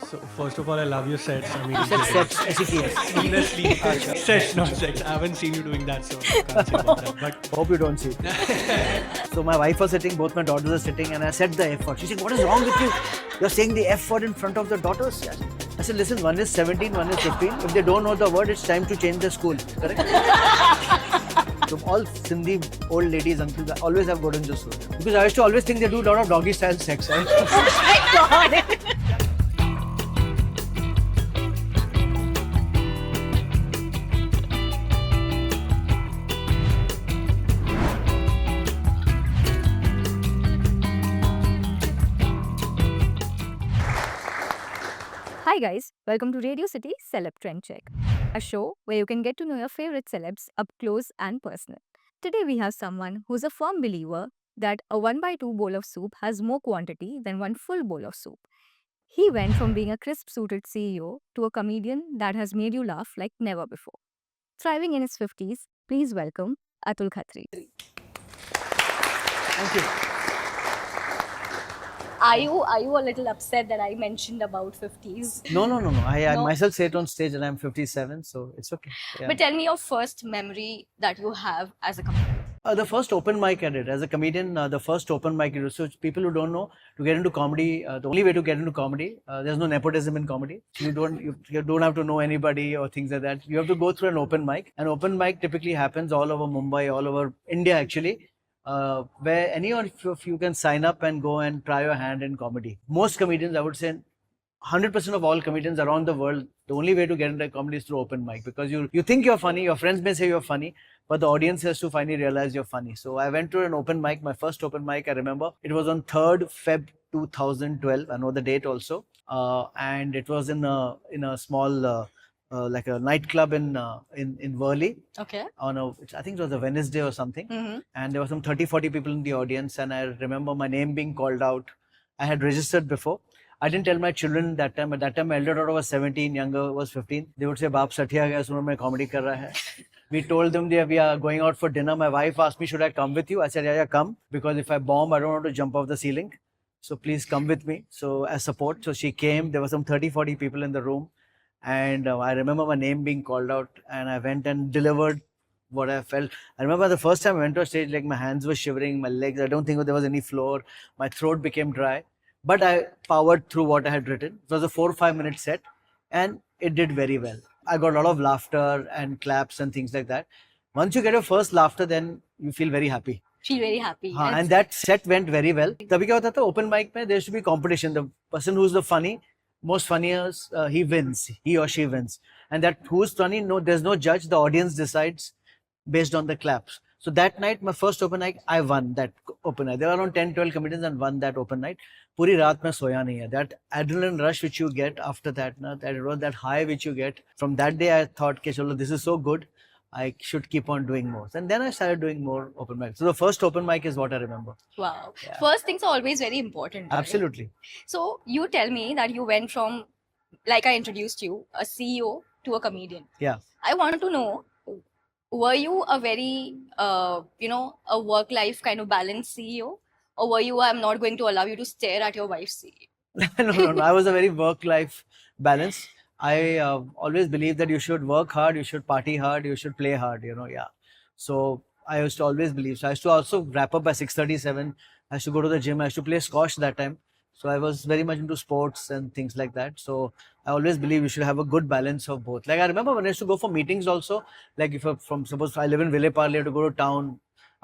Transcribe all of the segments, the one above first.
So first of all, I love your sets. I mean, You said sets, SETS. honestly, sets, not sex. I haven't seen you doing that, so I can't say about that. But Hope you don't see. So my wife was sitting, both my daughters are sitting, and I said the F word. She said, "What is wrong with you? You're saying the F word in front of the daughters." Yes. I said, "Listen, one is 17, one is 15. If they don't know the word, it's time to change the school." Correct? So all Sindhi old ladies, uncles, always have golden juice. Because I used to always think they do a lot of doggy style sex. Right? Hi guys, welcome to Radio City Celeb Trend Check, a show where you can get to know your favorite celebs up close and personal. Today we have someone who's a firm believer that a 1/2 bowl of soup has more quantity than one full bowl of soup. He went from being a crisp suited CEO to a comedian that has made you laugh like never before. Thriving in his 50s, please welcome Atul Khatri. Thank you. Are you a little upset that I mentioned about 50s? No. I No? myself say it on stage and I'm 57, so it's okay. Yeah. But tell me your first memory that you have as a comedian. The first open mic I did as a comedian, the first open mic I did. So people who don't know, to get into comedy, the only way to get into comedy, there's no nepotism in comedy. You don't have to know anybody or things like that. You have to go through an open mic. An open mic typically happens all over Mumbai, all over India actually, where any of you can sign up and go and try your hand in comedy. Most comedians, I would say, 100% of all comedians around the world, the only way to get into comedy is through open mic, because you think you're funny, your friends may say you're funny, but the audience has to finally realize you're funny. So I went to an open mic, my first open mic, I remember. It was on 3rd Feb 2012, I know the date also. And it was in a small, like a nightclub in Worli. Okay. I think it was a Wednesday or something. Mm-hmm. And there were some 30-40 people in the audience, and I remember my name being called out. I had registered before. I didn't tell my children that time. At that time, my elder daughter was 17, younger was 15. They would say, "Baap Satya gaya, suno main comedy kar raha hai." We told them that we are going out for dinner. My wife asked me, "Should I come with you?" I said, "Yeah, come. Because if I bomb, I don't want to jump off the ceiling. So please come with me." So as support. So she came. There were some 30-40 people in the room. And I remember my name being called out. And I went and delivered what I felt. I remember the first time I went to a stage, like my hands were shivering, my legs, I don't think there was any floor. My throat became dry. But I powered through what I had written. It was a 4 or 5 minute set, and it did very well. I got a lot of laughter and claps and things like that. Once you get your first laughter, then you feel very happy. Feel very happy. And that set went very well. तभी क्या होता था, open mic में there should be competition. The person who's the most funniest, he wins. He or she wins. And that who's funny, no, there's no judge. The audience decides based on the claps. So that night, my first open night, I won that open night. There were around 10-12 comedians and won that open night. Puri raat mein soya nahi hai. That adrenaline rush which you get after that, that high which you get. From that day, I thought, "Chalo, this is so good. I should keep on doing more." And then I started doing more open mics. So the first open mic is what I remember. Wow. Yeah. First things are always very important. Right? Absolutely. So you tell me that you went from, like I introduced you, a CEO to a comedian. Yeah. I want to know, were you a very, a work-life kind of balanced CEO? Or were you, "I'm not going to allow you to stare at your wife's CEO"? No. I was a very work-life balance. I always believe that you should work hard, you should party hard, you should play hard, yeah. So I used to always believe. So I used to also wrap up by 6:37. I used to go to the gym. I used to play squash that time. So I was very much into sports and things like that. So I always believe you should have a good balance of both. Like I remember when I used to go for meetings also, like if suppose I live in Ville Parle, I have to go to town.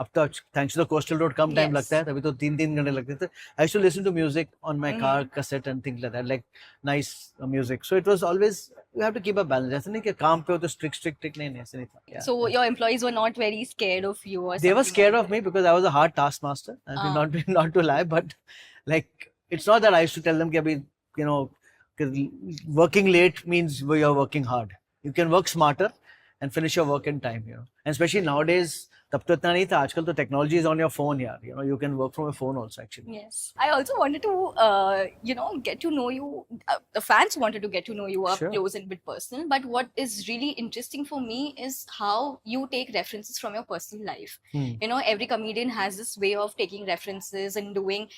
Up to, thanks to the coastal road, come time Yes. लगता है, तभी तो 3 घंटे लगते थे. I used to listen to music on my car cassette and things like that, like nice music. So it was always, you have to keep a balance. ऐसा नहीं कि काम पे हो तो strict नहीं ऐसा नहीं था. Yeah. So your employees were not very scared of you or They were something scared like of me because I was a hard taskmaster. I mean, Ah. not to lie, but like it's not that I used to tell them कि अभी, 'cause working late means you're working hard. You can work smarter and finish your work in time, And especially nowadays, तब तो इतना नहीं था. आजकल तो technology is on your phone, you can work from a phone also actually. Yes. I also wanted to, get to know you. The fans wanted to get to know you up Sure. close and a bit personal. But what is really interesting for me is how you take references from your personal life. Every comedian has this way of taking references and doing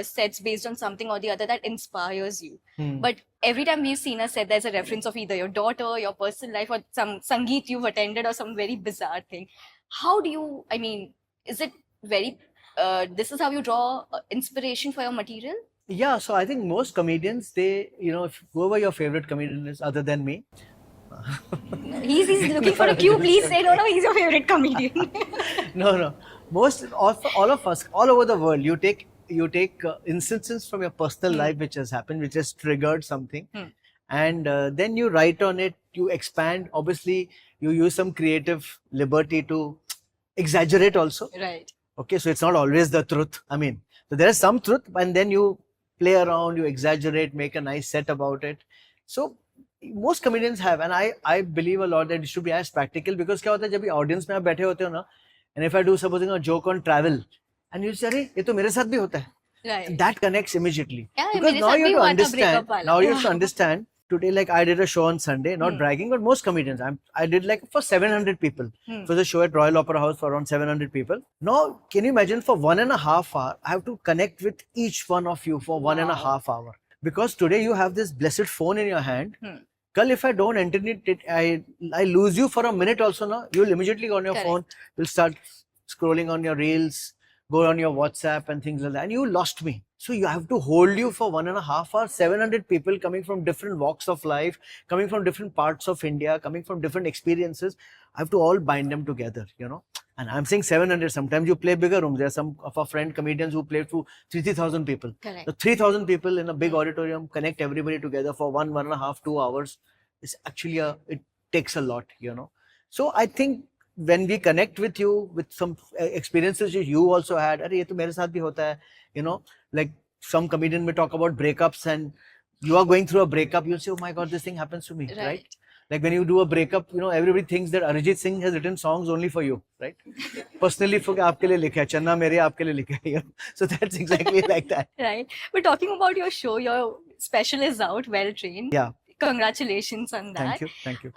sets based on something or the other that inspires you. But every time we've seen a set, there's a reference of either your daughter, your personal life, or some sangeet you've attended, or some very bizarre thing. How do you? I mean, is it very? This is how you draw inspiration for your material. Yeah, so I think most comedians, they, if whoever your favorite comedian is other than me. He's looking for a cue. Please say no. He's your favorite comedian. No. Most of all of us, all over the world, you take instances from your personal life which has happened, which has triggered something, and then you write on it. You expand. Obviously, you use some creative liberty to exaggerate also. Right. Okay, so it's not always the truth. I mean, so there is some truth, and then you play around, you exaggerate, make a nice set about it. So most comedians have, and I believe a lot that it should be as practical, because क्या होता है जब भी audience में आप बैठे होते हो ना, and if I do supposing a joke on travel, and you say, अरे ये तो मेरे साथ भी होता है, Right. that connects immediately. Yeah, Because मेरे now साथ you भी have to हुआ था understand. breakup वाला. Now you have to understand. Today, like I did a show on Sunday, not bragging, but most comedians, I did like for 700 people. It was a show at Royal Opera House for around 700 people. Now, can you imagine for 1.5 hours, I have to connect with each one of you for 1.5 hours. Because today you have this blessed phone in your hand. Kal, if I don't entertain it, I lose you for a minute also now. You'll immediately go on your Correct. phone, you'll start scrolling on your reels, go on your WhatsApp and things like that. And you lost me. So you have to hold you for 1.5 hours, 700 people coming from different walks of life, coming from different parts of India, coming from different experiences. I have to all bind them together, And I'm saying 700, sometimes you play bigger rooms. There are some of our friend comedians who play to 3,000 people. Correct. The 3,000 people in a big auditorium, connect everybody together for 1.5, 2 hours. It's actually it takes a lot, So I think when we connect with you with some experiences you also had, अरे ये तो मेरे साथ भी होता है, like some comedian may talk about breakups, and you are going through a breakup, you'll say, oh my God, this thing happens to me, right? Like when you do a breakup, everybody thinks that Arijit Singh has written songs only for you, right? Personally for आपके लिए लिखा है, चन्ना मेरे आपके लिए लिखा है, So that's exactly like that. Right. But talking about your show, your special is out, Well Trained. Yeah. Congratulations on that. Thank you.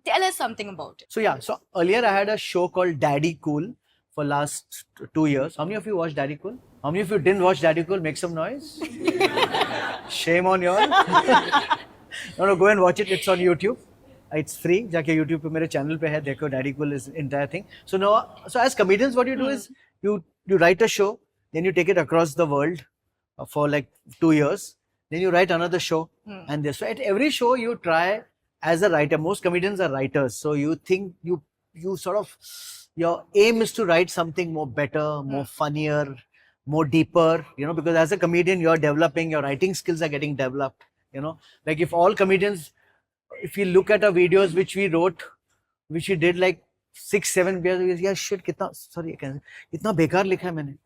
Tell us something about it. So earlier I had a show called Daddy Cool for last 2 years. How many of you watched Daddy Cool? How many of you didn't watch Daddy Cool? Make some noise. Shame on you all. No, go and watch it. It's on YouTube. It's free. जाके YouTube पे मेरे channel पे है, देखो Daddy Cool is entire thing. So as comedians, what you do is you write a show, then you take it across the world for like 2 years. Then you write another show, and this. So at every show you try as a writer. Most comedians are writers, so you think you sort of, your aim is to write something more better, more funnier, more deeper. Because as a comedian you're developing, your writing skills are getting developed. Like if all comedians, if you look at our videos which we did like 6-7 years, yeah, shit, kitna bekar likha hai maine,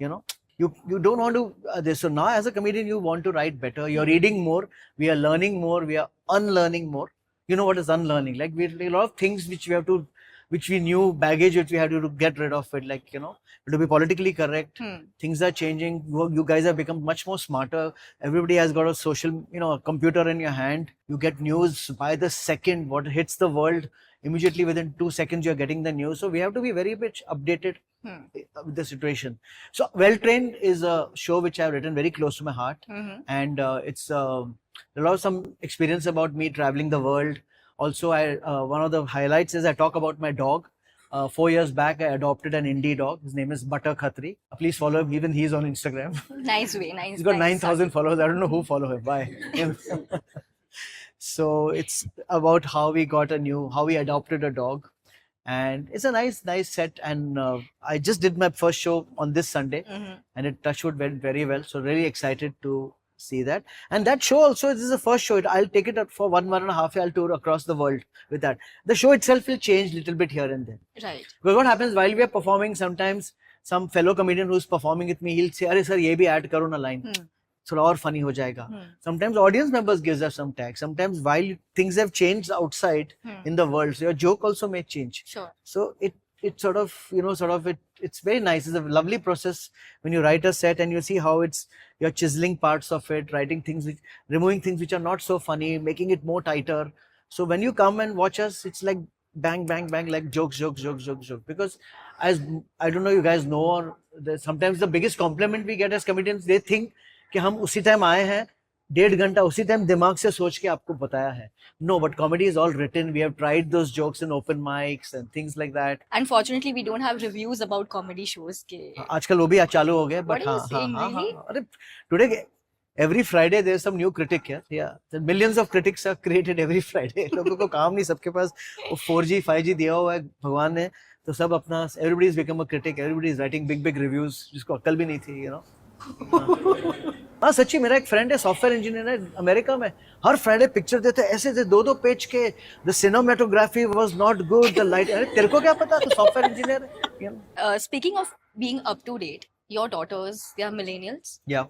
You don't want to this. So now as a comedian you want to write better. You're reading more. We are learning more. We are unlearning more. You know what is unlearning? Like a lot of things which we knew, baggage which we had to get rid of it. Like, to be politically correct. Things are changing. You guys have become much more smarter. Everybody has got a social, a computer in your hand. You get news by the second. What hits the world, immediately within 2 seconds you're getting the news. So we have to be very much updated with the situation. So Well Trained is a show which I've written very close to my heart, and it's a lot of some experience about me traveling the world. Also, one of the highlights is I talk about my dog. 4 years back, I adopted an indie dog. His name is Butter Khatri. Please follow him. Even he's on Instagram. Nice way, nice. He's got nice 9,000 followers. I don't know who follow him. Bye. So it's about how we adopted a dog. And it's a nice set. And I just did my first show on this Sunday, and it touched wood went very well. So really excited to see that. And that show also, this is the first show. I'll take it up for 1.5 year. I'll tour across the world with that. The show itself will change a little bit here and there. Right. Because what happens while we are performing, sometimes some fellow comedian who's performing with me, he'll say, "Arey sir, ye bhi add karo na line." थोड़ा और funny हो जाएगा. Sometimes audience members gives us some tag. Sometimes while things have changed outside in the world, so your joke also may change. Sure. So it sort of, it's very nice. It's a lovely process when you write a set and you see how you're chiseling parts of it, writing things, removing things which are not so funny, making it more tighter. So when you come and watch us, it's like bang, bang, bang, like jokes. Because as I don't know, you guys know, or sometimes the biggest compliment we get as comedians, they think कि हम उसी time आए हैं 1.5 घंटा उसी time दिमाग से सोच के आपको बताया है. No, but comedy is all written. We have tried those jokes in open mics and things like that. Unfortunately, we don't have reviews about comedy shows. Ke. आजकल वो भी चालू हो गया. What But are you saying, really? अरे today every Friday there's some new critic here. Yeah, the millions of critics are created every Friday. लोगों को काम नहीं, सबके पास वो 4G 5G दिया हुआ है भगवान ने, तो सब अपना everybody is become a critic. Everybody is writing big reviews जिसको अक्ल भी नहीं थी, you know. हाँ सच्ची, मेरा एक फ्रेंड है, सॉफ्टवेयर इंजीनियर है अमेरिका में. हर फ्राइडे पिक्चर देते ऐसे थे, 2-2 पेज के. The cinematography was not good, the light. अरे तेरे को क्या पता, तू सॉफ्टवेयर इंजीनियर है. Speaking of being up to date, your daughters, they are millennials. Yeah.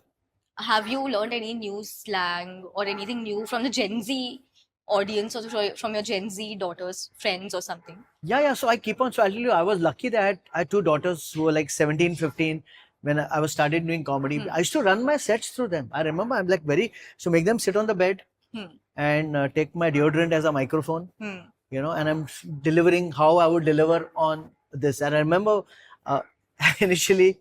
Have you learned any new slang or anything new from the Gen Z audience or from your Gen Z daughters, friends or something? Yeah. So I keep on. So I'll tell you, I was lucky that I had 2 daughters who were like 17, 15. When I was started doing comedy, I used to run my sets through them. I remember I'm like so make them sit on the bed and take my deodorant as a microphone, you know, and I'm delivering how I would deliver on this. And I remember initially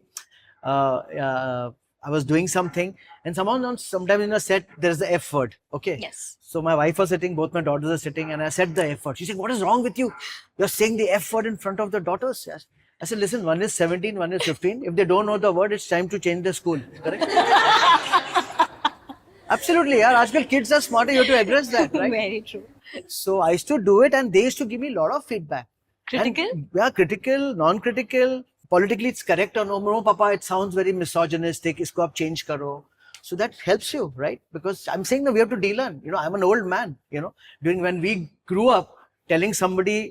I was doing something and sometimes in a set there's the F word. Okay. Yes. So my wife was sitting, both my daughters are sitting, and I said the F word. She said, "What is wrong with you? You're saying the F word in front of the daughters." Yes. I said, listen, one is 17, one is 15. If they don't know the word, it's time to change the school. Correct? Absolutely, yaar. Aajkal kids are smarter. You have to address that, right? Very true. So I used to do it, and they used to give me a lot of feedback. Critical? And, yeah, critical, non-critical. Politically, it's correct or no. No, Papa, it sounds very misogynistic. Isko aap change karo. So that helps you, right? Because I'm saying that we have to de-learn. You know, I'm an old man. You know, when we grew up, telling somebody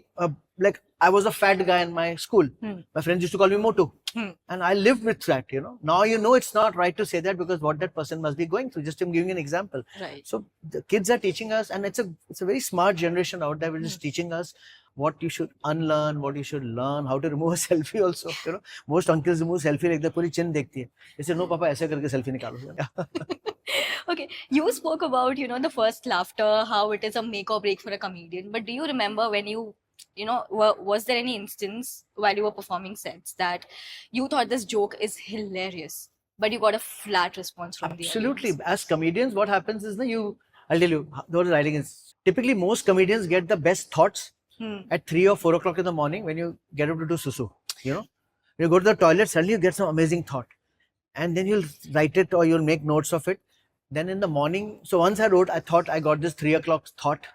like. I was a fat guy in my school. My friends used to call me Motu. And I lived with that, you know. Now you know it's not right to say that because what that person must be going through. Just I'm giving an example. Right. So the kids are teaching us, and it's a very smart generation out there which is teaching us what you should unlearn, what you should learn, how to remove a selfie also. You know, most uncles remove selfie like the puri chin dekhti hai. They say, no, Papa, aise karke selfie nikalo. Okay, you spoke about, you know, the first laughter, how it is a make or break for a comedian. But do you remember when you know, was there any instance while you were performing sets that you thought this joke is hilarious, but you got a flat response from the Absolutely. audience? As comedians, what happens is I'll tell you, what the writing is. Typically, most comedians get the best thoughts at 3 or 4 o'clock in the morning when you get up to do susu. You know, you go to the toilet, suddenly you get some amazing thought, and then you'll write it or you'll make notes of it. Then in the morning, so once I thought I got this 3 o'clock thought.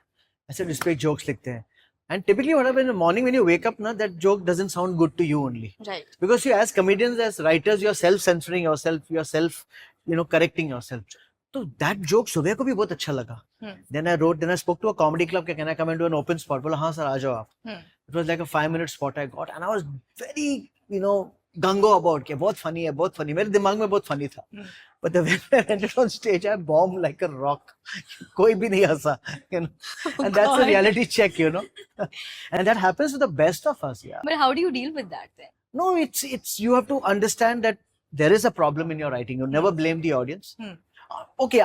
I said, this page jokes likhte hain. And typically what happens in the morning when you wake up, that joke doesn't sound good to you only. Right. Because you, as comedians, as writers, you're self-censoring yourself, you're self, correcting yourself. So that joke subah ko bhi bahut acha laga. Then I spoke to a comedy club, can I come into an open spot? Bola, haan sir, aa jao aap. It was like a 5-minute spot I got, and I was very, gungo about it. Bahut funny hai, bahut funny. Mere dimag mein bahut funny tha. But the way I entered on stage, I bombed like a rock. Koi bhi nahi hasa, And that's a reality check, And that happens to the best of us, yeah. But how do you deal with that then? No, it's you have to understand that there is a problem in your writing. You never blame the audience. Okay,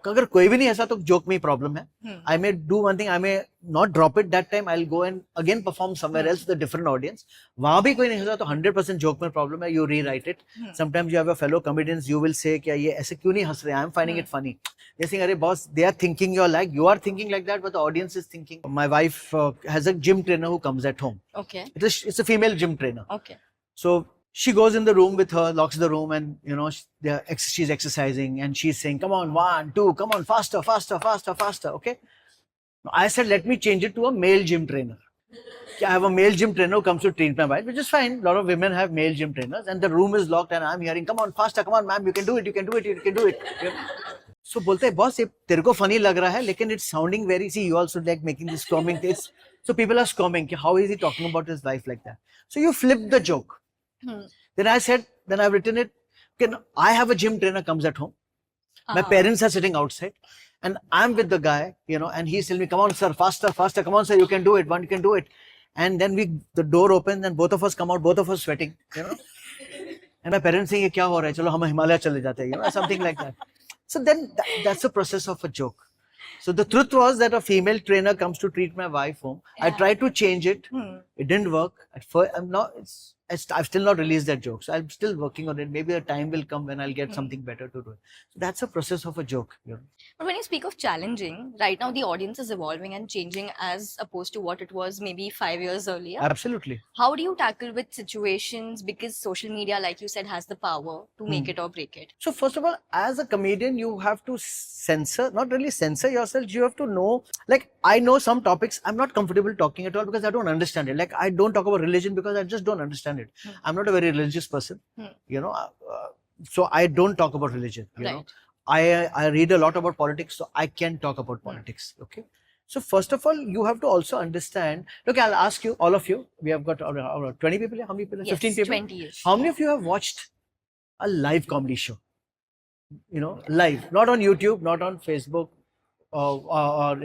अगर कोई भी नहीं ऐसा तो joke में problem है. I may do one thing, I may not drop it that time. I'll go and again perform somewhere else with a different audience. वहाँ भी कोई नहीं ऐसा तो 100% joke में problem है. You rewrite it. Sometimes you have your fellow comedians. You will say क्या ये ऐसे क्यों नहीं हंस रहे? I'm finding it funny. They're saying, अरे boss, they are thinking you are thinking like that, but the audience is thinking. My wife has a gym trainer who comes at home. Okay. It's a female gym trainer. Okay. So she goes in the room with her, locks the room, and she's exercising and she's saying, come on, 1, 2, come on, faster, faster, faster, faster. Okay. I said, let me change it to a male gym trainer. I have a male gym trainer who comes to treat my wife, which is fine. A lot of women have male gym trainers, and the room is locked, and I'm hearing, come on, faster, come on, ma'am, you can do it, you can do it, you can do it. So बोलते हैं, boss, ये तेरे को funny लग रहा है, लेकिन it's sounding very, see, you also like making this squirming face. So people are squirming, how is he talking about his life like that? So you flip the joke. Then I said, then I've written it, okay, I have a gym trainer comes at home. My parents are sitting outside and I'm with the guy, and he's telling me, come on, sir, faster, faster, come on, sir, you can do it, one, you can do it. And then the door opens and both of us come out, both of us sweating, And my parents saying, kya ho raha hai? Chalo, hum Himalaya chale jate hain, something like that. So then that's the process of a joke. So the truth was that a female trainer comes to treat my wife home. I tried to change it. It didn't work. At first, I've still not released that joke, so I'm still working on it. Maybe a time will come when I'll get something better to do. So that's a process of a joke, you know. But when you speak of challenging, right now the audience is evolving and changing as opposed to what it was maybe 5 years earlier. Absolutely. How do you tackle with situations, because social media, like you said, has the power to make it or break it? So first of all, as a comedian, you have to censor, not really censor yourself. You have to know, like, I know some topics I'm not comfortable talking at all because I don't understand it. Like, I don't talk about religion because I just don't understand it. I'm not a very religious person, you know. So I don't talk about religion, you know. I read a lot about politics, so I can talk about politics, okay. So first of all, you have to also understand. Look, I'll ask you, all of you. We have got 20 people. How many people? Yes, 15 people. 20-ish. How many of you have watched a live comedy show? You know, live, not on YouTube, not on Facebook, or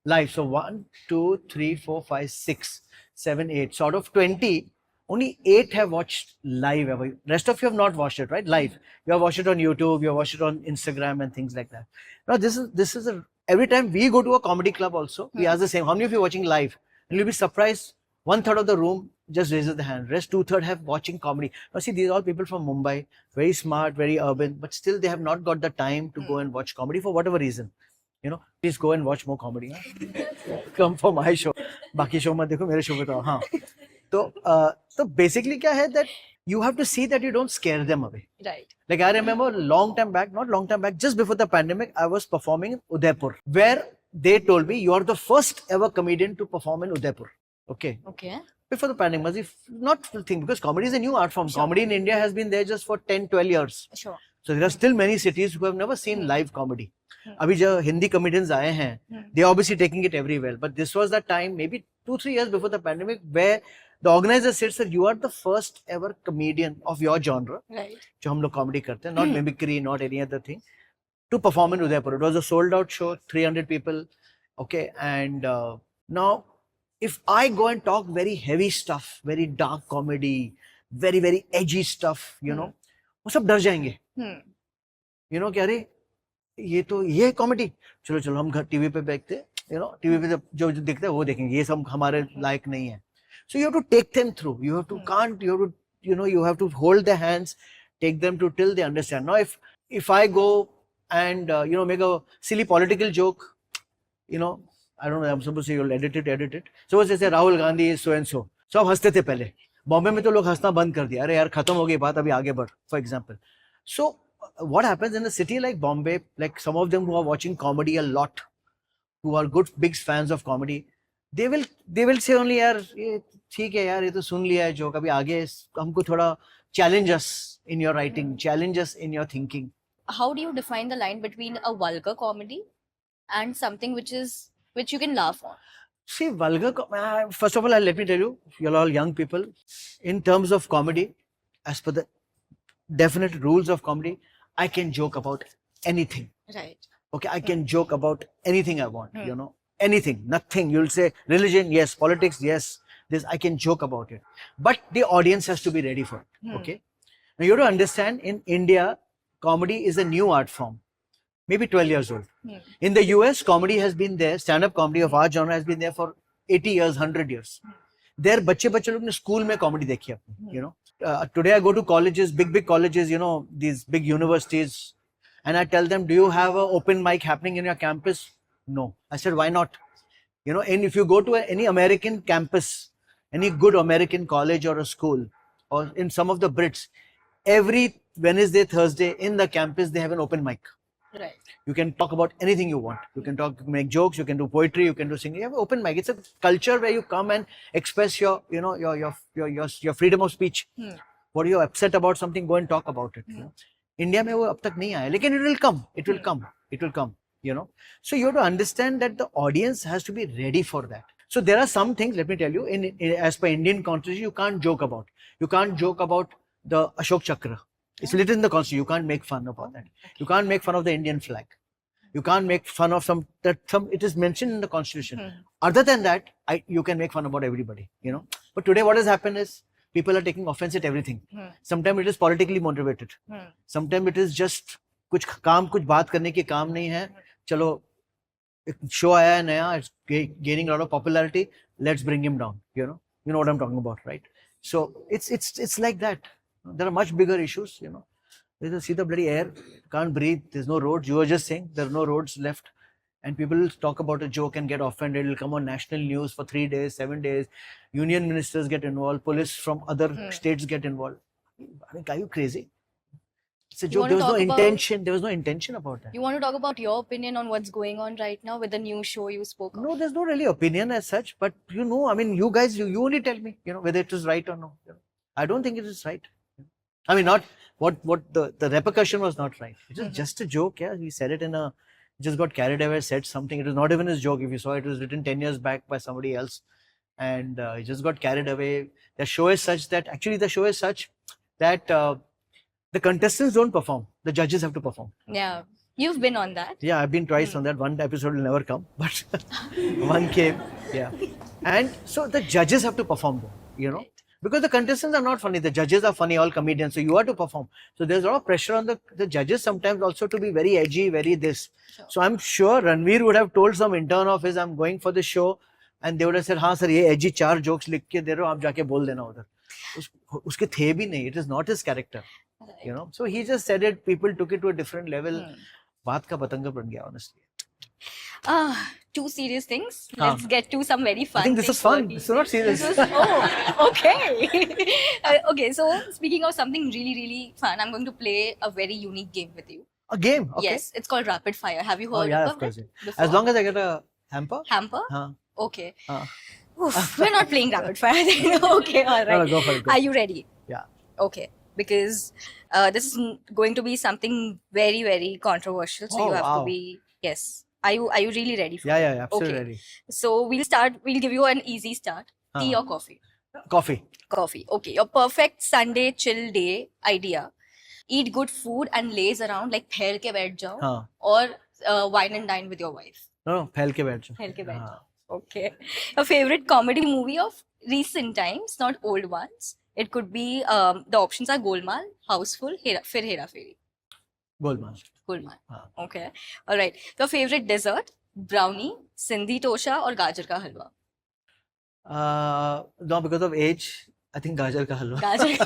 live. So 1, 2, 3, 4, 5, 6, 7, 8. So out of 20, only 8 have watched live ever. Rest of you have not watched it, right? Live. You have watched it on YouTube. You have watched it on Instagram and things like that. Now this is every time we go to a comedy club also, we ask the same. How many of you are watching live? And you'll be surprised. 1/3 of the room just raises the hand. Rest 2/3 have watching comedy. Now see, these are all people from Mumbai, very smart, very urban, but still they have not got the time to go and watch comedy for whatever reason. You know, please go and watch more comedy. Come for my show. Baki show mat dekho, mere show pe to. हाँ. So basically क्या है that you have to see that you don't scare them away. Right. Like I remember not long time back, just before the pandemic, I was performing in Udaipur, where they told me, you are the first ever comedian to perform in Udaipur. Okay. Before the pandemic, if not thing, because comedy is a new art form. Sure. Comedy in India has been there just for 10, 12 years. Sure. So there are still many cities who have never seen live comedy. अभी जो Hindi comedians आए हैं, they are obviously taking it everywhere. But this was the time, maybe 2-3 years before the pandemic, where the organizer said, "Sir, you are the first ever comedian of your genre, Right. जो हम लोग comedy करते हैं, not mimicry, not any other thing, to perform in Udaipur." It was a sold out show, 300 people. Okay, and now if I go and talk very heavy stuff, very dark comedy, very very edgy stuff, you know, वो सब डर जाएंगे. You know, क्या रे ये comedy, चलो चलो हम घर टीवी पे देखते, you know, टीवी पे जो देखते हैं वो देखेंगे, ये सब हमारे लायक नहीं है. So you have to take them through. You have to you have to hold their hands, take them to till they understand. Now if I go and make a silly political joke, you know, I don't know, I'm supposed to say you'll edit it. So जैसे Rahul Gandhi is so and so. So अब हंसते थे पहले. बॉम्बे में तो लोग हंसना बंद कर दिया. अरे यार खत्म हो गई बात, अभी आगे बढ़. For example. So what happens in a city like Bombay, like some of them who are watching comedy a lot, who are good big fans of comedy, they will say only, यार ये ठीक है यार, ये तो सुन लिया है joke, अभी आगे हमको थोड़ा challenge us in your writing, challenge us in your thinking. How do you define the line between a vulgar comedy and something which you can laugh on? See, first of all, let me tell you, you're all young people. In terms of comedy, as per the definite rules of comedy, I can joke about anything. Right. Okay, I can joke about anything I want, you know, anything, nothing. You'll say religion, yes, politics, yes, this, I can joke about it. But the audience has to be ready for it, okay? Now, you have to understand, in India, comedy is a new art form, maybe 12 years old. In the US, comedy has been there, stand-up comedy of our genre has been there for 80 years, 100 years. There, बच्चे लोग ने school में comedy देखी अपनी, you know. Today I go to colleges, big colleges, you know, these big universities, and I tell them, do you have an open mic happening in your campus? No. I said, why not? You know, and if you go to any American campus, any good American college or a school, or in some of the Brits, every Wednesday, Thursday in the campus, they have an open mic. Right. You can talk about anything you want. You can make jokes, you can do poetry, you can do singing. You have an open mic. It's a culture where you come and express your freedom of speech. What you're upset about something, go and talk about it. You know? India में वो अब तक नहीं आया, लेकिन it will come, you know. So you have to understand that the audience has to be ready for that. So there are some things, let me tell you, as per Indian constitution, you can't joke about. You can't joke about the Ashok Chakra. It's written in the constitution. You can't make fun about that. You can't make fun of the Indian flag. You can't make fun of it is mentioned in the constitution. Other than that, you can make fun about everybody, you know. But today what has happened is, people are taking offense at everything. Sometimes it is politically motivated. Sometimes it is just कुछ बात करने की काम नहीं है. चलो एक show आया है नया, it's gaining a lot of popularity. Let's bring him down. You know what I'm talking about, right? So it's like that. There are much bigger issues, you know. See the bloody air, can't breathe. There's no roads. You were just saying there are no roads left, and people talk about a joke and get offended. It'll come on national news for 3 days, 7 days. Union ministers get involved. Police from other states get involved. I mean, are you crazy? It's a joke. wanna There was no talk about- intention. There was no intention about that. You want to talk about your opinion on what's going on right now with the new show you spoke of? No, there's no really opinion as such. But you know, I mean, you guys, you only tell me, you know, whether it is right or no. You know, I don't think it is right. I mean, not what the repercussion was not right. It was just a joke. Yeah, he said it in a, just got carried away, said something. It was not even his joke. If you saw it, was written 10 years back by somebody else, and he just got carried away. The show is such that the contestants don't perform. The judges have to perform. Yeah, you've been on that. Yeah, I've been twice on that. One episode will never come, but one came. Yeah, and so the judges have to perform though, you know. Because the contestants are not funny, the judges are funny, all comedians. So you have to perform. So there's a lot of pressure on the judges sometimes also to be very edgy, very this. Sure. So I'm sure Ranveer would have told some intern of his, I'm going for the show, and they would have said, हाँ sir, ये edgy 4 jokes लिख के दे रहे हो, आप जाके बोल देना उधर. उसके थे भी नहीं. It is not his character, you know. So he just said it. People took it to a different level. बात का पतंगा बन गया, honestly. Two serious things. हाँ. Let's get to some very fun. I think this things is fun. for This is not serious. This was, oh, okay. Okay, so speaking of something really, really fun, I'm going to play a very unique game with you. A game. Okay. Yes, it's called Rapid Fire. Have you heard Oh yeah, of of course. it Yeah. before? As long as I get a hamper. Hamper? हाँ. Okay. हाँ. Oof, we're not playing Rapid Fire then. Okay, all right. No, go for it. Go. Are you ready? Yeah. Okay. Because this is going to be something very, very controversial. So Oh, you have wow. to be, yes. Are you really ready for it? Yeah, absolutely Okay. ready. So we'll give you an easy start. Tea or coffee? Coffee. Coffee. Okay. Your perfect Sunday chill day idea. Eat good food and laze around like ठहर के बैठ जाओ. हाँ. Or wine and dine with your wife. No, फैल के बैठ जाओ. ठहर के बैठ हाँ. जाओ. Okay. Your favorite comedy movie of recent times, not old ones. It could be the options are Golmaal, Houseful, फिर हेरा फेरी. Golmaal. Golmaal. हाँ. Okay. All right. Your favorite dessert? Brownie, Sindhi tosha or gajar ka halwa? No, because of age, I think gajar ka halwa. Gajar ka.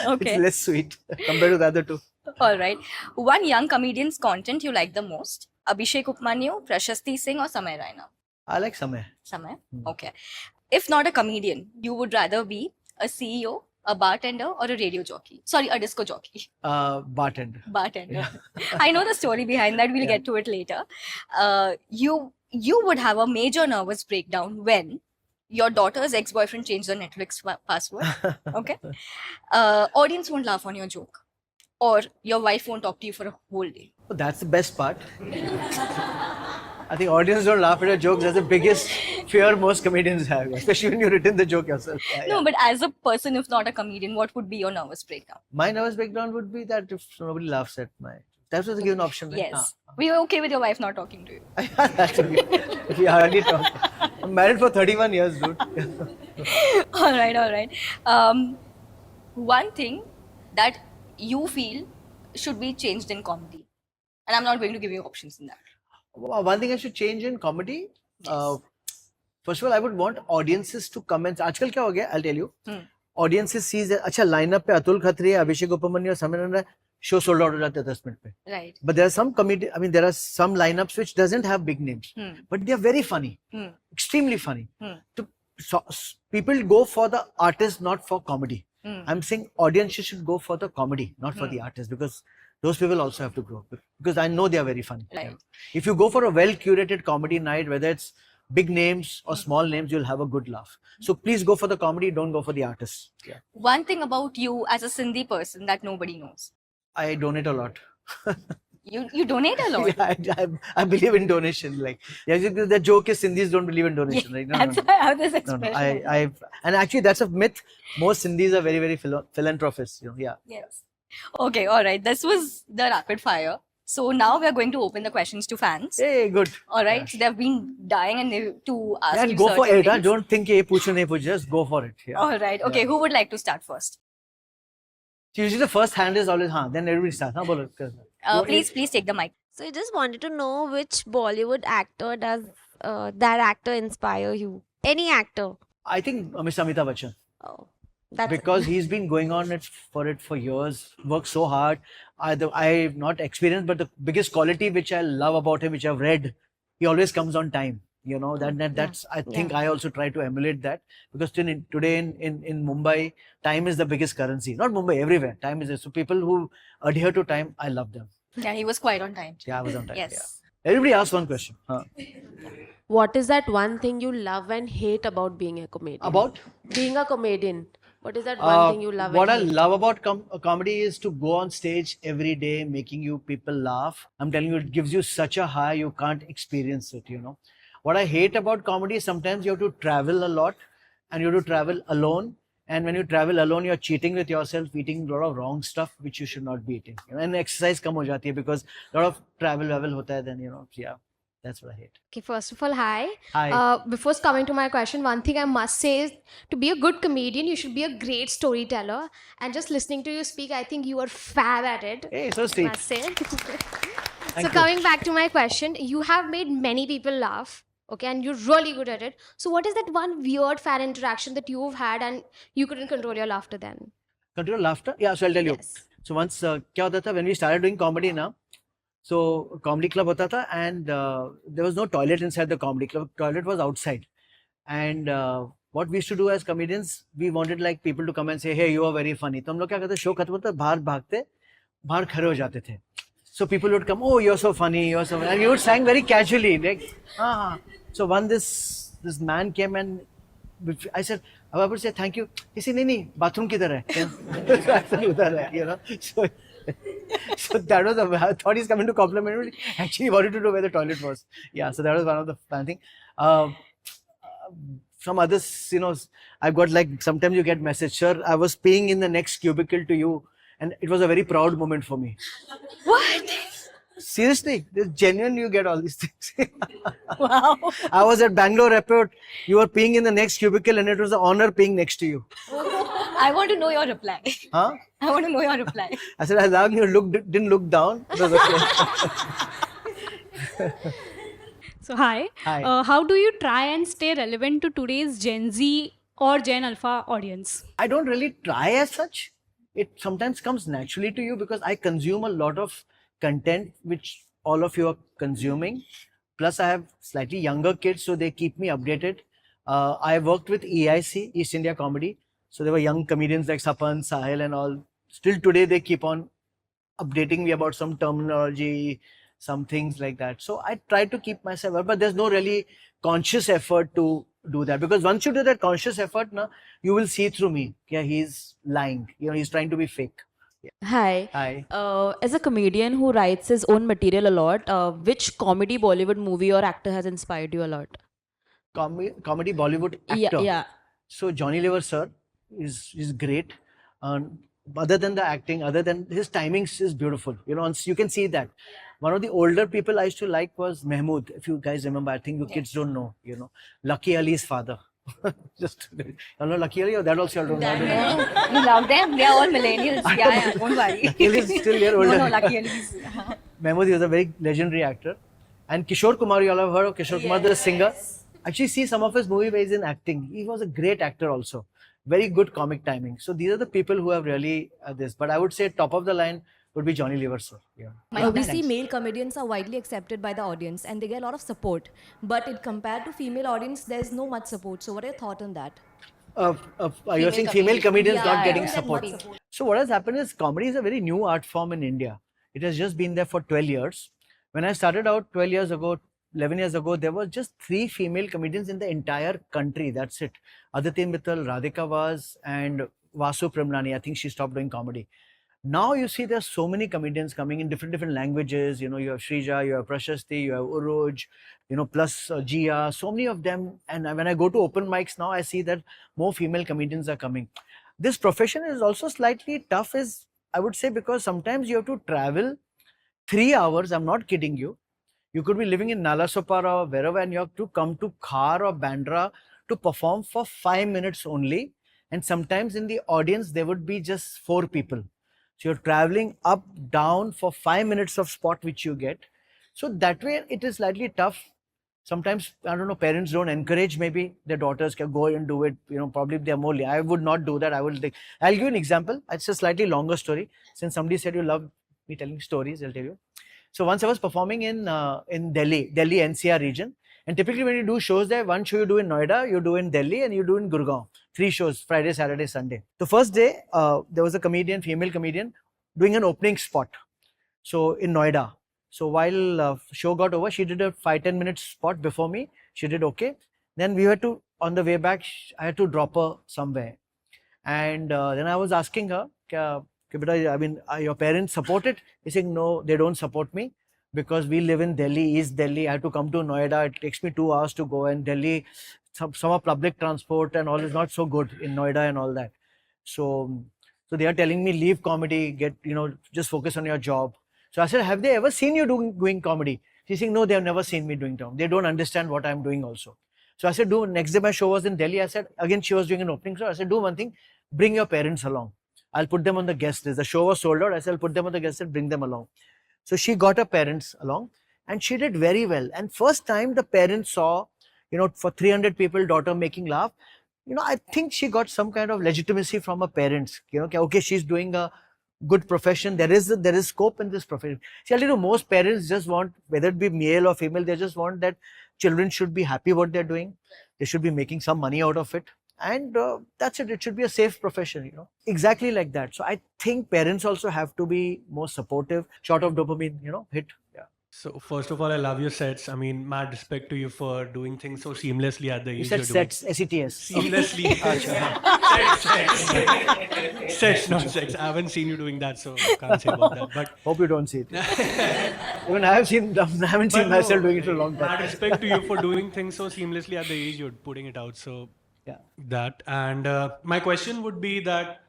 Okay. It's less sweet compared to the other two. All right. One young comedian's content you like the most? Abhishek Upmanyu, Prashasti Singh or Samay Raina? I like Samay. Samay? Hmm. Okay. If not a comedian, you would rather be a CEO, a bartender or a radio jockey? Sorry, a disco jockey. Bartender. Bartender. Yeah. I know the story behind that. We'll Yeah. get to it later. You would have a major nervous breakdown when your daughter's ex-boyfriend changed the Netflix password. Okay. Audience won't laugh on your joke. Or your wife won't talk to you for a whole day. Oh, that's the best part. I think audience don't laugh at your jokes. That's the biggest fear most comedians have, especially when you've written the joke yourself. Yeah, No, yeah. but as a person, if not a comedian, what would be your nervous breakdown? My nervous breakdown would be that if nobody laughs at my... That was a given option, right? Yes. Were you okay with your wife not talking to you? That's okay. If we hardly talk. I'm married for 31 years, dude. All right. One thing that you feel should be changed in comedy, and I'm not going to give you options in that. One thing I should change in comedy. Yes. First of all, I would want audiences to comment. आजकल क्या हो गया? I'll tell you. Hmm. Audiences sees अच्छा lineup पे अतुल खत्री, अभिषेक उपमन्यु और समय Raina show sold out हो जाते हैं 10 मिनट पे. Right. But there are some comedy. I mean, there are some lineups which doesn't have big names, but they are very funny, extremely funny. People go for the artist, not for comedy. I'm saying audiences should go for the comedy, not for the artist, because those people also have to grow. Because I know they are very funny. Right. If you go for a well-curated comedy night, whether it's big names or small names, you'll have a good laugh. So please go for the comedy, don't go for the artists. Yeah. One thing about you as a Sindhi person that nobody knows. I donate a lot. You donate a lot. Yeah, I believe in donation. Like, yeah, the joke is Sindhis don't believe in donation, right? No, That's no. why I have this No, expression. and actually that's a myth. Most Sindhis are very, very philanthropists. You know, yeah. Yes. Okay, all right. This was the rapid fire. So now we are going to open the questions to fans. Hey, good. All right. So they've been dying to ask Yeah, you go for certain it. Huh? things. Don't think ye pucho nahi pucho. Just go for it. Yeah. All right. Okay. Yeah. Who would like to start first? Usually the first hand is always then everybody starts. Huh? Bolo. Please take the mic. So I just wanted to know which Bollywood actor does that actor inspire you? Any actor? I think Miss Amitabh Bachchan. Oh, That's it. because he's been going on it for years, worked so hard. I've not experienced, but the biggest quality which I love about him, which I've read, he always comes on time. You know, that's, I think I also try to emulate that, because today in Mumbai, time is the biggest currency. Not Mumbai, everywhere. Time is, so people who adhere to time, I love them. Yeah, he was quite on time. Yeah, I was on time. Yes. Yeah. Everybody ask one question. Huh? What is that one thing you love and hate about being a comedian? About? Being a comedian. What is that one thing you love What I and hate? love about comedy is to go on stage every day, making you people laugh. I'm telling you, it gives you such a high, you can't experience it, you know. What I hate about comedy is sometimes you have to travel a lot, and you have to travel alone. And when you travel alone, you're cheating with yourself, eating a lot of wrong stuff, which you should not be eating. You know, and exercise kam ho jati hai, because a lot of travel hota hai, then, you know, yeah, that's what I hate. Okay, first of all, hi. Hi. Before coming to my question, one thing I must say is to be a good comedian, you should be a great storyteller. And just listening to you speak, I think you are fab at it. Hey, so sweet. Must say. So you. coming back to my question, you have made many people laugh. Okay, and you're really good at it. So what is that one weird fan interaction that you've had and you couldn't control your laughter then? Control laughter? Yeah, so I'll tell you. Yes. So once, kya hota tha, when we started doing comedy now, so comedy club hota tha, and there was no toilet inside the comedy club. Toilet was outside. And what we used to do as comedians, we wanted like people to come and say, hey, you are very funny. तो हम लोग क्या करते, show खत्म होता, बाहर भागते, बाहर खड़े हो जाते थे. So people would come, oh, you're so funny, you're so funny. And we would sang very casually, like, ah. So one this man came and I said, I would say thank you. He said, नहीं, bathroom किधर है? So I said, उधर है, you know. So that was, I thought he's coming to compliment me. Actually, he wanted to know where the toilet was. Yeah, so that was one of the fun thing. Some others, you know, I've got like, sometimes you get message, sir, I was peeing in the next cubicle to you. And it was a very proud moment for me. What? Seriously, this genuine, you get all these things. Wow. I was at Bangalore airport, you were peeing in the next cubicle and it was an honor peeing next to you. I want to know your reply. Huh? I want to know your reply. I said, as long as you didn't look down, it was okay. So hi. Hi. How do you try and stay relevant to today's Gen Z or Gen Alpha audience? I don't really try as such. It sometimes comes naturally to you because I consume a lot of content which all of you are consuming. Plus, I have slightly younger kids, so they keep me updated. I worked with EIC, East India Comedy. So there were young comedians like Sapan, Sahil and all. Still today, they keep on updating me about some terminology, some things like that. So I try to keep myself up, but there's no really conscious effort to do that, because once you do that conscious effort, you will see through me. Yeah, he's lying. You know, he's trying to be fake. Hi. Hi. As a comedian who writes his own material a lot, which comedy Bollywood movie or actor has inspired you a lot? Comedy Bollywood actor. Yeah. So Johnny Lever sir is great. Other than the acting, other than his timings is beautiful. You know, you can see that. One of the older people I used to like was Mehmood. If you guys remember, I think you kids don't know. You know, Lucky Ali's father. Just, you know Lucky Ali, or that also you don't know. You love them? They are all millennials. Yeah, don't worry. Lucky Ali is still there older. No, Lucky Ali's. Mehmood, he was a very legendary actor. And Kishore Kumar, you all have heard of Kishore Kumar, the singer. Actually, see some of his movies where he's in acting. He was a great actor also. Very good comic timing. So these are the people who have really this. But I would say top of the line would be Johnny Lever sir. Yeah. We see male comedians are widely accepted by the audience and they get a lot of support. But compared to female audience, there's no much support. So what are your thoughts on that? You're saying female comedians not getting Yeah, support. not support. So what has happened is comedy is a very new art form in India. It has just been there for 12 years. When I started out 12 years ago, 11 years ago, there were just 3 female comedians in the entire country. That's it. Aditi Mittal, Radhika Vaz, and Vasu Premlani. I think she stopped doing comedy. Now you see there's so many comedians coming in different languages. You know, you have Shrija, you have Prashasti, you have Uruj, you know, plus Jia, so many of them. And when I go to open mics now, I see that more female comedians are coming. This profession is also slightly tough, I would say, because sometimes you have to travel 3 hours. I'm not kidding you. You could be living in Nalasopara or wherever, and you have to come to Khar or Bandra to perform for 5 minutes only. And sometimes in the audience, there would be just 4 people. So you're traveling up, down for 5 minutes of spot which you get. So that way it is slightly tough. Sometimes, I don't know, parents don't encourage maybe their daughters can go and do it. Probably they're more. I would not do that. I'll give you an example. It's a slightly longer story. Since somebody said you love me telling stories, I'll tell you. So once I was performing in Delhi NCR region, and typically when you do shows there, one show you do in Noida, you do in Delhi, and you do in Gurgaon. 3 shows, Friday, Saturday, Sunday. The first day, there was a female comedian, doing an opening spot. So in Noida. So while show got over, she did a 5-10 minute spot before me. She did okay. Then we had to, on the way back, I had to drop her somewhere. And then I was asking her, your parents support it? He's saying, no, they don't support me because we live in Delhi, East Delhi. I have to come to Noida. It takes me 2 hours to go. And Delhi, some of public transport and all is not so good in Noida and all that. So they are telling me, leave comedy, just focus on your job. So I said, have they ever seen you doing comedy? She's saying, no, they have never seen me doing comedy. They don't understand what I'm doing also. So I said, next day my show was in Delhi. I said, again, she was doing an opening show. I said, do one thing, bring your parents along. I'll put them on the guest list. The show was sold out. I said, I'll put them on the guest list, bring them along. So she got her parents along and she did very well. And first time the parents saw, for 300 people, daughter making laugh, I think she got some kind of legitimacy from her parents. Okay, she's doing a good profession. There is scope in this profession. See, I'll tell you, most parents just want, whether it be male or female, they just want that children should be happy what they're doing. They should be making some money out of it. And that's it. It should be a safe profession, Exactly like that. So I think parents also have to be more supportive, short of dopamine, hit. Yeah. So first of all, I love your sets. I mean, mad respect to you for doing things so seamlessly at the age You said you're doing. sets, S-E-T-S. Seamlessly. Sets, not sex. I haven't seen you doing that, so I can't say about that. But hope you don't see it. Even I haven't seen myself doing it for a long time. Mad respect to you for doing things so seamlessly at the age you're putting it out. So yeah, that. And my question would be that,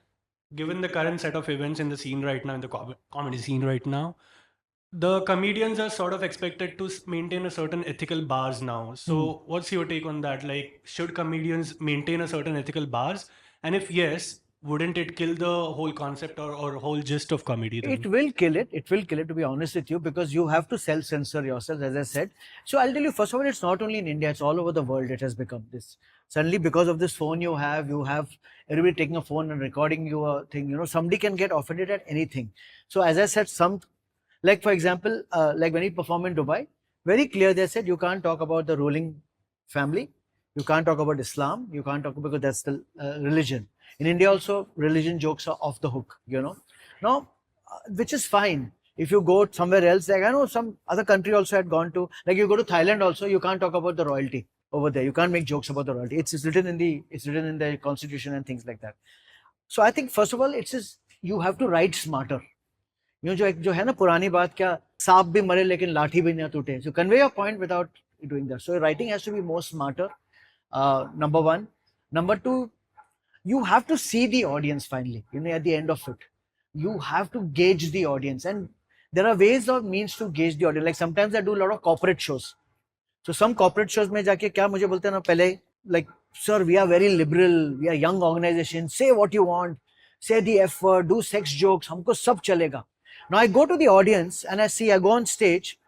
given the current set of events in the scene right now, in the comedy scene right now, the comedians are sort of expected to maintain a certain ethical bars now. So what's your take on that? Like, should comedians maintain a certain ethical bars? And if yes, wouldn't it kill the whole concept or whole gist of comedy then? It will kill it. It will kill it, to be honest with you, because you have to self-censor yourself, as I said. So I'll tell you, first of all, it's not only in India, it's all over the world it has become this. Suddenly, because of this phone you have everybody taking a phone and recording your thing. Somebody can get offended at anything. So as I said, like for example, like when we perform in Dubai, very clear they said you can't talk about the ruling family, you can't talk about Islam, you can't talk because that's the religion. In India also, religion jokes are off the hook, Now, which is fine. If you go somewhere else, like I know some other country also had gone to, like you go to Thailand also, you can't talk about the royalty over there. You can't make jokes about the royalty. It's written in the constitution and things like that. So I think first of all, you have to write smarter. जो है ना पुरानी बात क्या सांप भी मरे लेकिन लाठी भी ना टूटे. So convey your point without doing that. So writing has to be more smarter. Number one. Number two, you have to see the audience finally. At the end of it, you have to gauge the audience, and there are ways or means to gauge the audience. Like sometimes I do a lot of corporate shows. So some corporate shows में जाके क्या मुझे बोलते हैं ना पहले, like, sir, we are very liberal, we are young organization, say what you want, say the F word, do sex jokes, हमको सब चलेगा. Now I go to the audience and I go on stage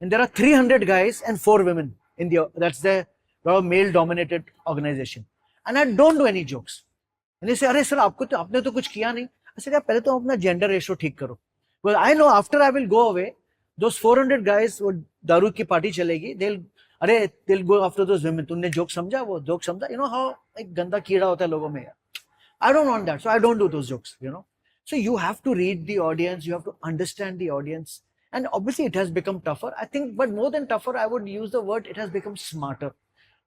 and there are 300 guys and 4 women that's the male dominated organization, and I don't do any jokes. And they say, अरे sir, आपने तो कुछ किया नहीं. I said, यार पहले तो अपना gender ratio ठीक करो. Well, I know after I will go away, those 400 guys वो दारू की पार्टी चलेगी, they'll go after those women. तुमने joke समझा, वो joke समझा. How एक गंदा कीड़ा होता है लोगों में. I don't want that, so I don't do those jokes. So you have to read the audience, you have to understand the audience, and obviously it has become tougher, I think. But more than tougher, I would use the word, it has become smarter.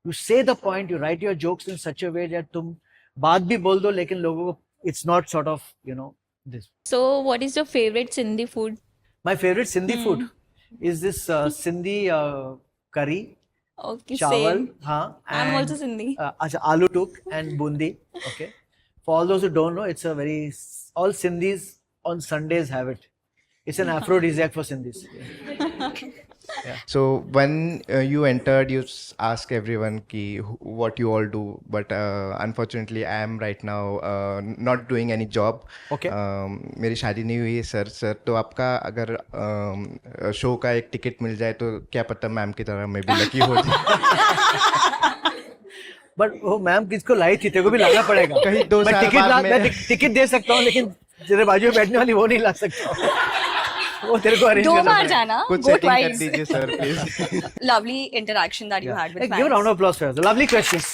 You say the point, you write your jokes in such a way that तुम बात भी बोल दो, लेकिन लोगों को it's not sort of this. So what is your favorite Sindhi food? My favorite Sindhi food is this Sindhi curry, Okay, chawal, same. I'm also Sindhi. aloo tuk and bundi. Okay. For all those who don't know, it's all Sindhis on Sundays have it. It's an aphrodisiac for Sindhis. So when you entered, you ask everyone ki what you all do. But unfortunately, I am right now not doing any job. Okay. मेरी शादी नहीं हुई है sir तो आपका अगर show का एक टिकट मिल जाए तो क्या पता मैम की तरह मैं भी लकी हो जाए. बट वो मैम किसको लाई थी, तेरे को भी लाना पड़ेगा. कहीं 2 मैं साल टिकट बाद मैं में टिकट दे सकता हूँ, लेकिन तेरे बाजू में बैठने वाली वो नहीं ला सकता. वो तेरे को अरेंज दो करना बार पड़ेगा. जाना, कुछ go सेटिंग कर twice. दीजिए sir please. Lovely interaction that you had with Hey, fans. give a round of applause for us. Lovely questions.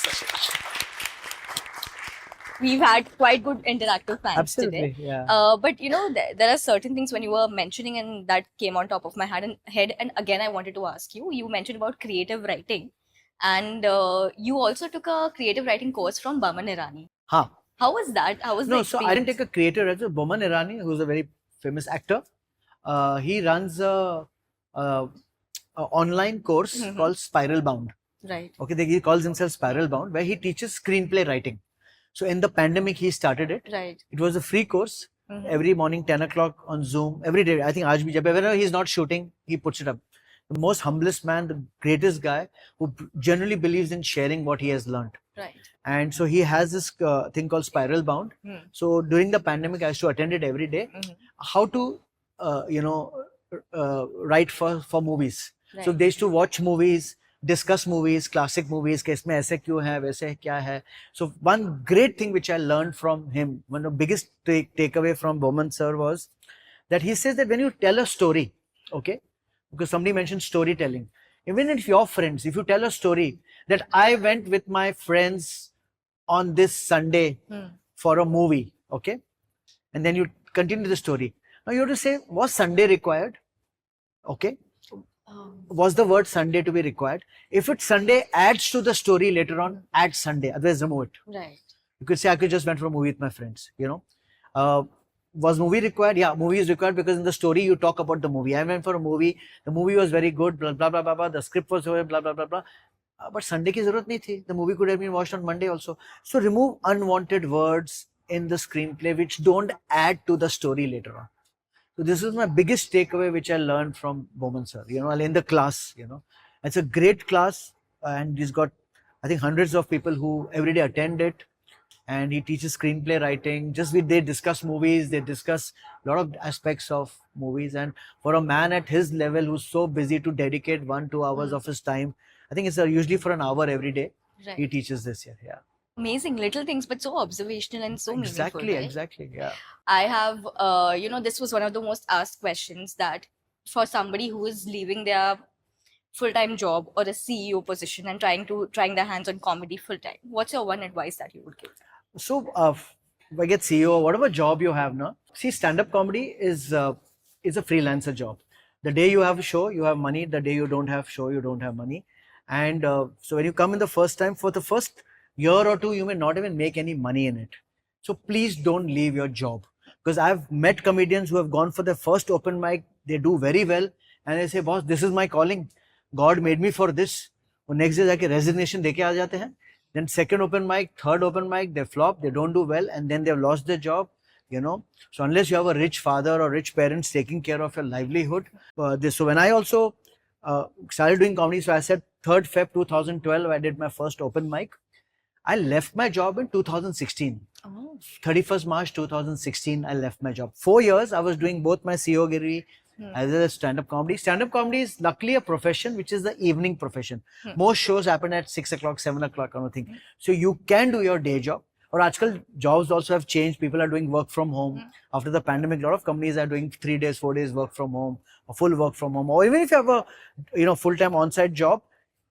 We've had quite good interactive fans Absolutely, today. yeah. But you know, there are certain things when you were mentioning, and that came on top of my head. And again, I wanted to ask you. You mentioned about creative writing, and you also took a creative writing course from Baman Irani. हाँ. How was that? How was No, the so I didn't experience? take a creator writer. Boman Irani, who's a very famous actor, he runs a online course Mhm. called Spiral Bound. Right. Okay, he calls himself Spiral Bound, where he teaches screenplay writing. So in the pandemic, he started it. Right. It was a free course. Mhm. Every morning, 10 o'clock on Zoom. Every day, I think aaj bhi, whenever he's not shooting, he puts it up. The most humblest man, the greatest guy, who generally believes in sharing what he has learned. Right. And so he has this thing called Spiral Bound. Hmm. So during the pandemic, I used to attend it every day. Mhm. How to, write for movies. So Right. they used to watch movies, discuss movies, classic movies. कि इसमें ऐसे क्यों है, वैसे क्या है. So one great thing which I learned from him, one of the biggest takeaway from Bowman sir was that he says that when you tell a story, okay, because somebody mentioned storytelling. Even if your friends, if you tell a story that I went with my friends on this Sunday Hmm. for a movie, okay, and then you continue the story. Now you have to say, was Sunday required? Okay. Was the word Sunday to be required? If it's Sunday adds to the story later on, add Sunday, otherwise remove it. Right. You could say, I could just went for a movie with my friends, was movie required? Yeah, movie is required because in the story you talk about the movie. I went for a movie, the movie was very good, blah, blah, blah, blah, blah. The script was blah, blah, blah, blah. But Sunday ki zarurat nahi thi. The movie could have been watched on Monday also. So remove unwanted words in the screenplay which don't add to the story later on. So this is my biggest takeaway which I learned from Bowman sir, in the class, It's a great class and he's got, I think, hundreds of people who every day attend it, and he teaches screenplay writing. They discuss movies, they discuss a lot of aspects of movies. And for a man at his level who's so busy to dedicate 1-2 hours of his time, I think it's usually for an hour every day. Right. He teaches this here. Yeah. Amazing little things, but so observational and so meaningful. Exactly, Right? exactly. Yeah. I have, this was one of the most asked questions, that for somebody who is leaving their full-time job or a CEO position and trying their hands on comedy full-time, what's your one advice that you would give? So, if I get CEO, whatever job you have now, see, stand-up comedy is a freelancer job. The day you have a show, you have money. The day you don't have show, you don't have money. And so when you come in the first time, for the first year or two, you may not even make any money in it. So please don't leave your job. Because I've met comedians who have gone for their first open mic, they do very well, and they say, boss, this is my calling. God made me for this. और next day जाके resignation देके आ जाते हैं. Then second open mic, third open mic, they flop, they don't do well, and then they've lost their job. So unless you have a rich father or rich parents taking care of your livelihood, so when I also started doing comedy, so I said 3rd Feb 2012, I did my first open mic. I left my job in 2016. Oh. 31st March 2016, I left my job. 4 years, I was doing both my CEO giri as well as stand-up comedy. Stand-up comedy is luckily a profession which is the evening profession. Most shows happen at 6 o'clock, 7 o'clock kind of thing. So you can do your day job. Or aajkal jobs also have changed. People are doing work from home. After the pandemic, a lot of companies are doing 3 days, 4 days work from home, or full work from home. Or even if you have a full-time on-site job,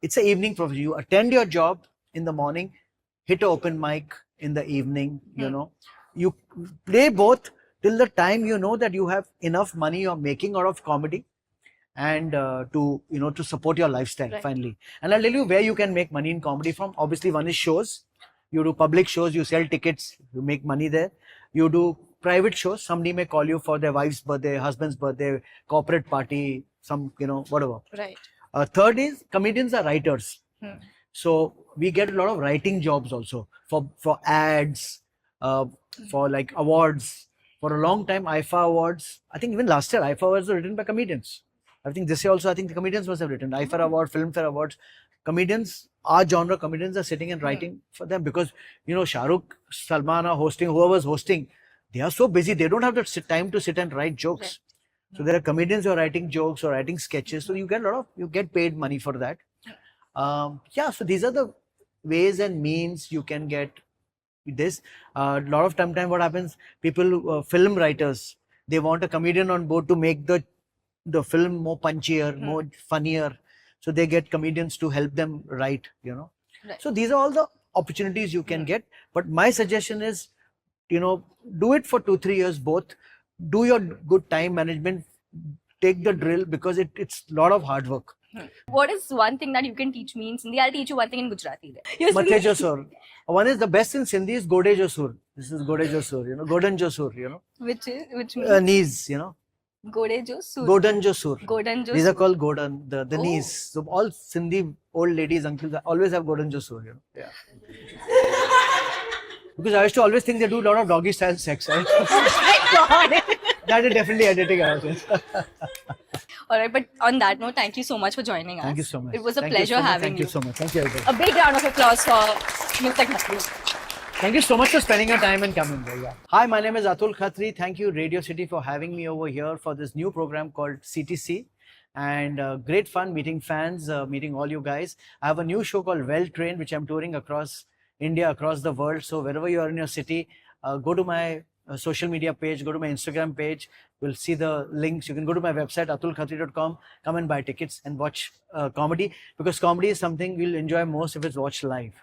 it's an evening profession. You attend your job in the morning, hit an open mic in the evening, you play both till the time you know that you have enough money you're making out of comedy and to support your lifestyle. Right. Finally. And I'll tell you where you can make money in comedy from. Obviously, one is shows. You do public shows, you sell tickets, you make money there. You do private shows. Somebody may call you for their wife's birthday, husband's birthday, corporate party, some, whatever. Right. Third is comedians are writers. Hmm. So we get a lot of writing jobs also for ads, for like awards. For a long time, IFA awards, I think even last year, IFA awards were written by comedians. I think this year also, I think the comedians must have written IFAR Award, Filmfare Awards. Comedians, our genre comedians are sitting and writing for them because, you know, Shah Rukh, Salman are hosting, whoever's hosting, they are so busy, they don't have the time to sit and write jokes. So there are comedians who are writing jokes or writing sketches. So you get paid money for that. So these are the ways and means you can get this. A lot of time what happens, people, film writers, they want a comedian on board to make the film more punchier, more funnier. So they get comedians to help them write, you know. Right. So these are all the opportunities you can get. But my suggestion is, you know, do it for 2-3 years both. Do your good time management, take the drill because it's a lot of hard work. What is one thing that you can teach me in Sindhi? I'll teach you one thing in Gujarati. Then. Mathe jo sur. One is the best in Sindhi is Gode jo sur. This is Gode jo sur, you know, Godan jo sur, you know. Which means Knees, you know. Gode jo sur. Godan jo sur. Godan jo These are sur. called Godan, the Oh. knees. So all Sindhi old ladies, uncles always have Godan jo sur, you know. Yeah. Because I used to always think they do a lot of doggy style sex. Right? That is definitely editing out. All right, but on that note, thank you so much for joining us. Thank you so much. It was a Thank you pleasure so much. having Thank you so much. Thank you, everybody. A big round of applause for Mr. Khatri. Thank you so much for spending your time and coming. Yeah. Hi, my name is Atul Khatri. Thank you, Radio City, for having me over here for this new program called CTC. And great fun meeting fans, meeting all you guys. I have a new show called Well Trained, which I'm touring across India, across the world. So wherever you are in your city, go to my social media page, go to my Instagram page. You'll see the links. You can go to my website, atulkhatri.com, come and buy tickets and watch comedy, because comedy is something you'll enjoy most if it's watched live.